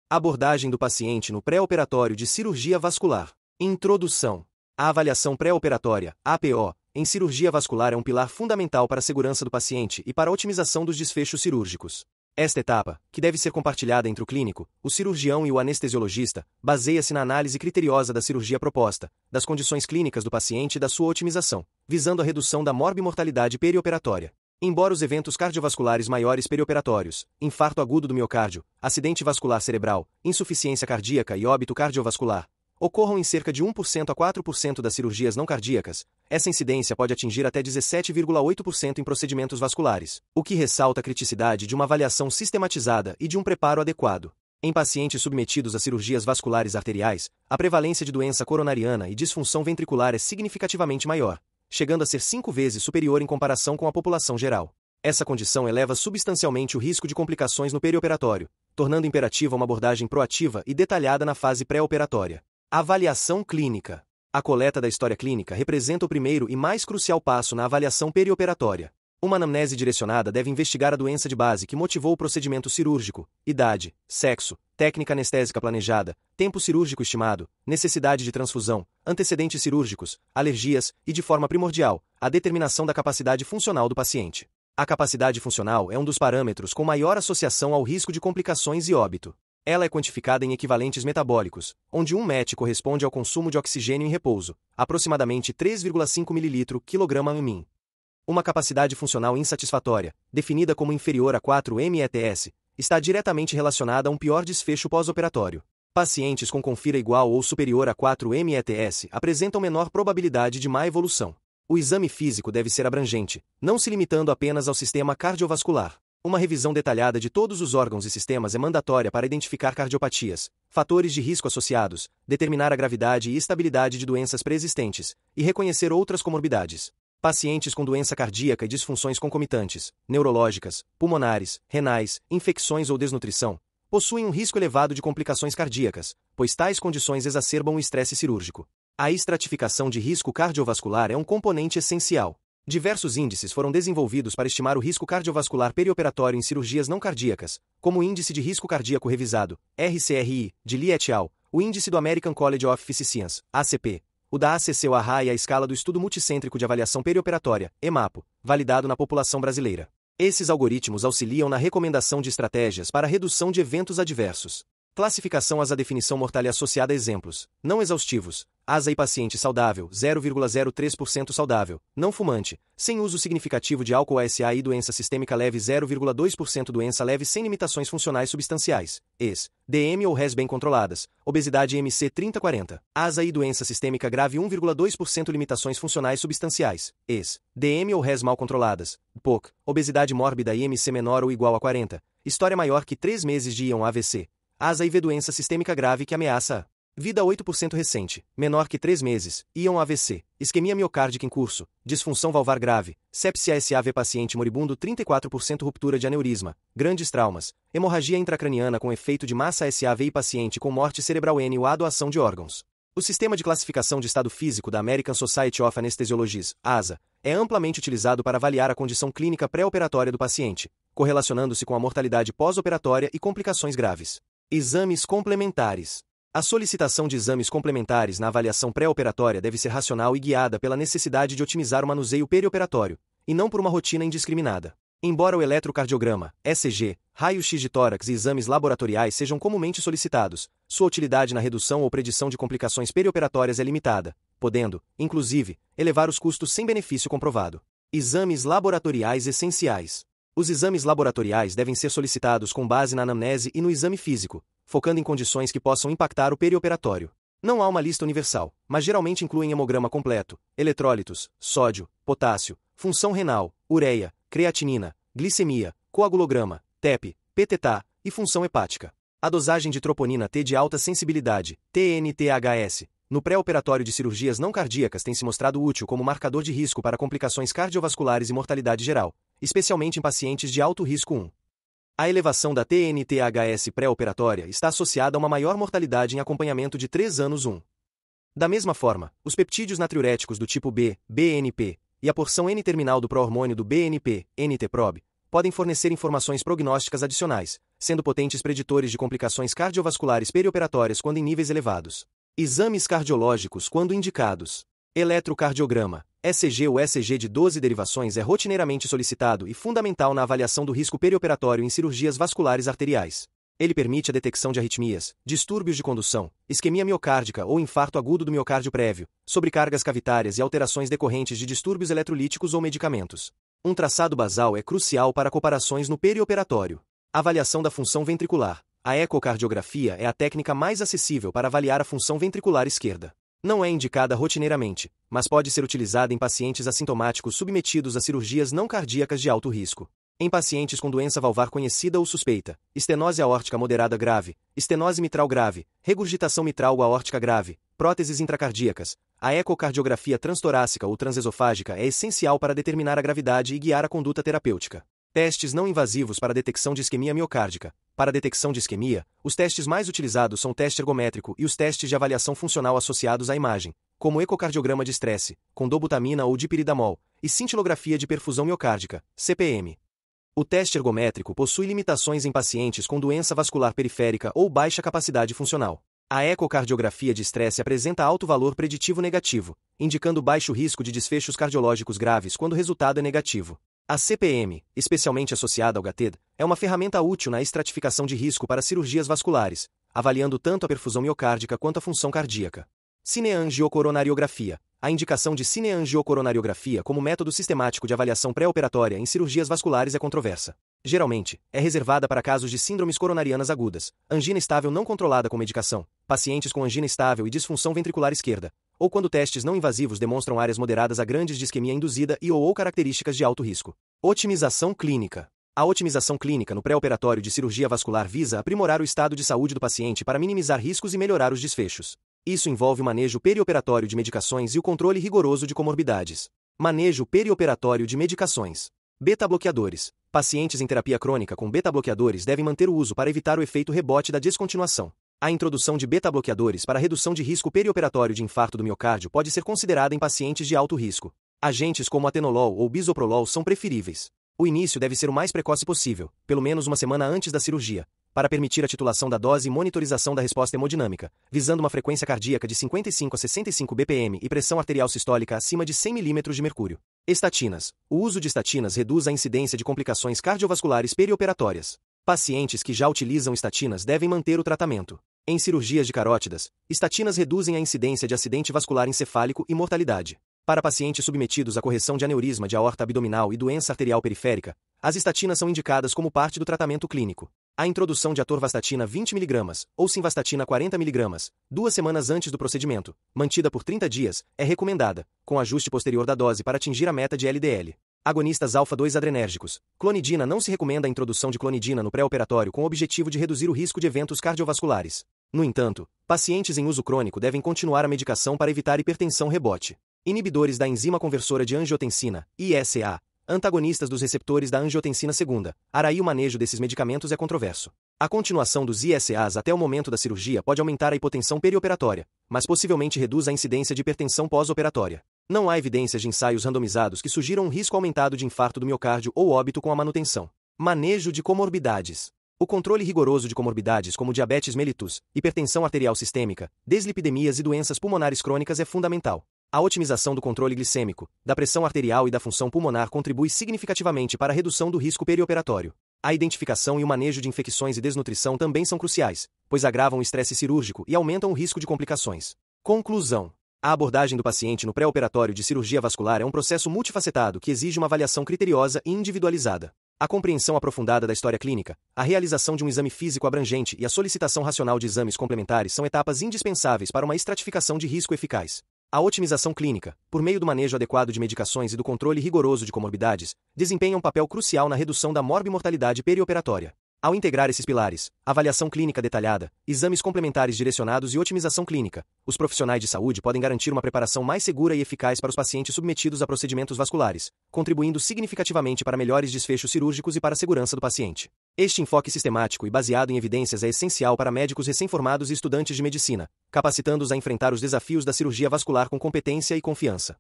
Abordagem do paciente no pré-operatório de cirurgia vascular. Introdução. A avaliação pré-operatória, APO, em cirurgia vascular é um pilar fundamental para a segurança do paciente e para a otimização dos desfechos cirúrgicos. Esta etapa, que deve ser compartilhada entre o clínico, o cirurgião e o anestesiologista, baseia-se na análise criteriosa da cirurgia proposta, das condições clínicas do paciente e da sua otimização, visando a redução da morbimortalidade perioperatória. Embora os eventos cardiovasculares maiores perioperatórios, infarto agudo do miocárdio, acidente vascular cerebral, insuficiência cardíaca e óbito cardiovascular, ocorram em cerca de 1% a 4% das cirurgias não cardíacas, essa incidência pode atingir até 17,8% em procedimentos vasculares, o que ressalta a criticidade de uma avaliação sistematizada e de um preparo adequado. Em pacientes submetidos a cirurgias vasculares arteriais, a prevalência de doença coronariana e disfunção ventricular é significativamente maior, chegando a ser 5 vezes superior em comparação com a população geral. Essa condição eleva substancialmente o risco de complicações no perioperatório, tornando imperativa uma abordagem proativa e detalhada na fase pré-operatória. Avaliação clínica. A coleta da história clínica representa o primeiro e mais crucial passo na avaliação perioperatória. Uma anamnese direcionada deve investigar a doença de base que motivou o procedimento cirúrgico, idade, sexo, técnica anestésica planejada, tempo cirúrgico estimado, necessidade de transfusão, antecedentes cirúrgicos, alergias e, de forma primordial, a determinação da capacidade funcional do paciente. A capacidade funcional é um dos parâmetros com maior associação ao risco de complicações e óbito. Ela é quantificada em equivalentes metabólicos, onde 1 MET corresponde ao consumo de oxigênio em repouso, aproximadamente 3,5 ml/kg/min. Uma capacidade funcional insatisfatória, definida como inferior a 4 METs, está diretamente relacionada a um pior desfecho pós-operatório. Pacientes com confira igual ou superior a 4 METs apresentam menor probabilidade de má evolução. O exame físico deve ser abrangente, não se limitando apenas ao sistema cardiovascular. Uma revisão detalhada de todos os órgãos e sistemas é mandatória para identificar cardiopatias, fatores de risco associados, determinar a gravidade e estabilidade de doenças pré-existentes, e reconhecer outras comorbidades. Pacientes com doença cardíaca e disfunções concomitantes, neurológicas, pulmonares, renais, infecções ou desnutrição, possuem um risco elevado de complicações cardíacas, pois tais condições exacerbam o estresse cirúrgico. A estratificação de risco cardiovascular é um componente essencial. Diversos índices foram desenvolvidos para estimar o risco cardiovascular perioperatório em cirurgias não cardíacas, como o Índice de Risco Cardíaco Revisado, RCRI, de Lee et al., o Índice do American College of Physicians, ACP, o da ACC-UAHA e a escala do Estudo Multicêntrico de Avaliação Perioperatória, EMAPO, validado na população brasileira. Esses algoritmos auxiliam na recomendação de estratégias para a redução de eventos adversos. Classificação ASA. Definição mortalha associada a exemplos, não exaustivos. ASA e paciente saudável, 0,03% saudável, não fumante, sem uso significativo de álcool ASA e doença sistêmica leve 0,2% doença leve sem limitações funcionais substanciais, ES, DM ou RES bem controladas, obesidade MC 30-40, ASA e doença sistêmica grave 1,2% limitações funcionais substanciais, ES, DM ou RES mal controladas, POC, obesidade mórbida IMC menor ou igual a 40, história maior que 3 meses de IAM AVC, ASA IV doença sistêmica grave que ameaça a vida 8% recente, menor que 3 meses, IAM AVC, isquemia miocárdica em curso, disfunção valvar grave, sepsia SAV paciente moribundo 34% ruptura de aneurisma, grandes traumas, hemorragia intracraniana com efeito de massa SAV e paciente com morte cerebral N ou a doação de órgãos. O sistema de classificação de estado físico da American Society of Anesthesiologists, ASA, é amplamente utilizado para avaliar a condição clínica pré-operatória do paciente, correlacionando-se com a mortalidade pós-operatória e complicações graves. Exames complementares. A solicitação de exames complementares na avaliação pré-operatória deve ser racional e guiada pela necessidade de otimizar o manuseio perioperatório, e não por uma rotina indiscriminada. Embora o eletrocardiograma, ECG, raio-x de tórax e exames laboratoriais sejam comumente solicitados, sua utilidade na redução ou predição de complicações perioperatórias é limitada, podendo, inclusive, elevar os custos sem benefício comprovado. Exames laboratoriais essenciais. Os exames laboratoriais devem ser solicitados com base na anamnese e no exame físico, focando em condições que possam impactar o perioperatório. Não há uma lista universal, mas geralmente incluem hemograma completo, eletrólitos, sódio, potássio, função renal, ureia, creatinina, glicemia, coagulograma, TEP, PTTA e função hepática. A dosagem de troponina T de alta sensibilidade, TNTHS, no pré-operatório de cirurgias não cardíacas tem se mostrado útil como marcador de risco para complicações cardiovasculares e mortalidade geral, especialmente em pacientes de alto risco 1. A elevação da TNTHS pré-operatória está associada a uma maior mortalidade em acompanhamento de 3 anos 1. Da mesma forma, os peptídeos natriuréticos do tipo B, BNP, e a porção N-terminal do pró-hormônio do BNP, NT-proB, podem fornecer informações prognósticas adicionais, sendo potentes preditores de complicações cardiovasculares perioperatórias quando em níveis elevados. Exames cardiológicos quando indicados. Eletrocardiograma, ECG. O ECG de 12 derivações é rotineiramente solicitado e fundamental na avaliação do risco perioperatório em cirurgias vasculares arteriais. Ele permite a detecção de arritmias, distúrbios de condução, isquemia miocárdica ou infarto agudo do miocárdio prévio, sobrecargas cavitárias e alterações decorrentes de distúrbios eletrolíticos ou medicamentos. Um traçado basal é crucial para comparações no perioperatório. Avaliação da função ventricular. A ecocardiografia é a técnica mais acessível para avaliar a função ventricular esquerda. Não é indicada rotineiramente, mas pode ser utilizada em pacientes assintomáticos submetidos a cirurgias não cardíacas de alto risco. Em pacientes com doença valvar conhecida ou suspeita, estenose aórtica moderada grave, estenose mitral grave, regurgitação mitral ou aórtica grave, próteses intracardíacas, a ecocardiografia transtorácica ou transesofágica é essencial para determinar a gravidade e guiar a conduta terapêutica. Testes não invasivos para detecção de isquemia miocárdica. Para a detecção de isquemia, os testes mais utilizados são o teste ergométrico e os testes de avaliação funcional associados à imagem, como ecocardiograma de estresse, com dobutamina ou dipiridamol, e cintilografia de perfusão miocárdica, CPM. O teste ergométrico possui limitações em pacientes com doença vascular periférica ou baixa capacidade funcional. A ecocardiografia de estresse apresenta alto valor preditivo negativo, indicando baixo risco de desfechos cardiológicos graves quando o resultado é negativo. A CPM, especialmente associada ao GATED, é uma ferramenta útil na estratificação de risco para cirurgias vasculares, avaliando tanto a perfusão miocárdica quanto a função cardíaca. Cineangiocoronariografia. A indicação de cineangiocoronariografia como método sistemático de avaliação pré-operatória em cirurgias vasculares é controversa. Geralmente, é reservada para casos de síndromes coronarianas agudas, angina estável não controlada com medicação, pacientes com angina estável e disfunção ventricular esquerda, ou quando testes não invasivos demonstram áreas moderadas a grandes de isquemia induzida ou características de alto risco. Otimização clínica. A otimização clínica no pré-operatório de cirurgia vascular visa aprimorar o estado de saúde do paciente para minimizar riscos e melhorar os desfechos. Isso envolve o manejo perioperatório de medicações e o controle rigoroso de comorbidades. Manejo perioperatório de medicações. Beta-bloqueadores. Pacientes em terapia crônica com beta-bloqueadores devem manter o uso para evitar o efeito rebote da descontinuação. A introdução de beta-bloqueadores para redução de risco perioperatório de infarto do miocárdio pode ser considerada em pacientes de alto risco. Agentes como atenolol ou bisoprolol são preferíveis. O início deve ser o mais precoce possível, pelo menos uma semana antes da cirurgia, para permitir a titulação da dose e monitorização da resposta hemodinâmica, visando uma frequência cardíaca de 55 a 65 bpm e pressão arterial sistólica acima de 100 mm de mercúrio. Estatinas. O uso de estatinas reduz a incidência de complicações cardiovasculares perioperatórias. Pacientes que já utilizam estatinas devem manter o tratamento. Em cirurgias de carótidas, estatinas reduzem a incidência de acidente vascular encefálico e mortalidade. Para pacientes submetidos à correção de aneurisma de aorta abdominal e doença arterial periférica, as estatinas são indicadas como parte do tratamento clínico. A introdução de atorvastatina 20 mg, ou simvastatina 40 mg, 2 semanas antes do procedimento, mantida por 30 dias, é recomendada, com ajuste posterior da dose para atingir a meta de LDL. Agonistas alfa-2 adrenérgicos. Clonidina. Não se recomenda a introdução de clonidina no pré-operatório com o objetivo de reduzir o risco de eventos cardiovasculares. No entanto, pacientes em uso crônico devem continuar a medicação para evitar hipertensão rebote. Inibidores da enzima conversora de angiotensina, ISA. Antagonistas dos receptores da angiotensina II. O manejo desses medicamentos é controverso. A continuação dos ISAs até o momento da cirurgia pode aumentar a hipotensão perioperatória, mas possivelmente reduz a incidência de hipertensão pós-operatória. Não há evidências de ensaios randomizados que sugiram um risco aumentado de infarto do miocárdio ou óbito com a manutenção. Manejo de comorbidades. O controle rigoroso de comorbidades como diabetes mellitus, hipertensão arterial sistêmica, deslipidemias e doenças pulmonares crônicas é fundamental. A otimização do controle glicêmico, da pressão arterial e da função pulmonar contribui significativamente para a redução do risco perioperatório. A identificação e o manejo de infecções e desnutrição também são cruciais, pois agravam o estresse cirúrgico e aumentam o risco de complicações. Conclusão. A abordagem do paciente no pré-operatório de cirurgia vascular é um processo multifacetado que exige uma avaliação criteriosa e individualizada. A compreensão aprofundada da história clínica, a realização de um exame físico abrangente e a solicitação racional de exames complementares são etapas indispensáveis para uma estratificação de risco eficaz. A otimização clínica, por meio do manejo adequado de medicações e do controle rigoroso de comorbidades, desempenha um papel crucial na redução da morbimortalidade perioperatória. Ao integrar esses pilares, avaliação clínica detalhada, exames complementares direcionados e otimização clínica, os profissionais de saúde podem garantir uma preparação mais segura e eficaz para os pacientes submetidos a procedimentos vasculares, contribuindo significativamente para melhores desfechos cirúrgicos e para a segurança do paciente. Este enfoque sistemático e baseado em evidências é essencial para médicos recém-formados e estudantes de medicina, capacitando-os a enfrentar os desafios da cirurgia vascular com competência e confiança.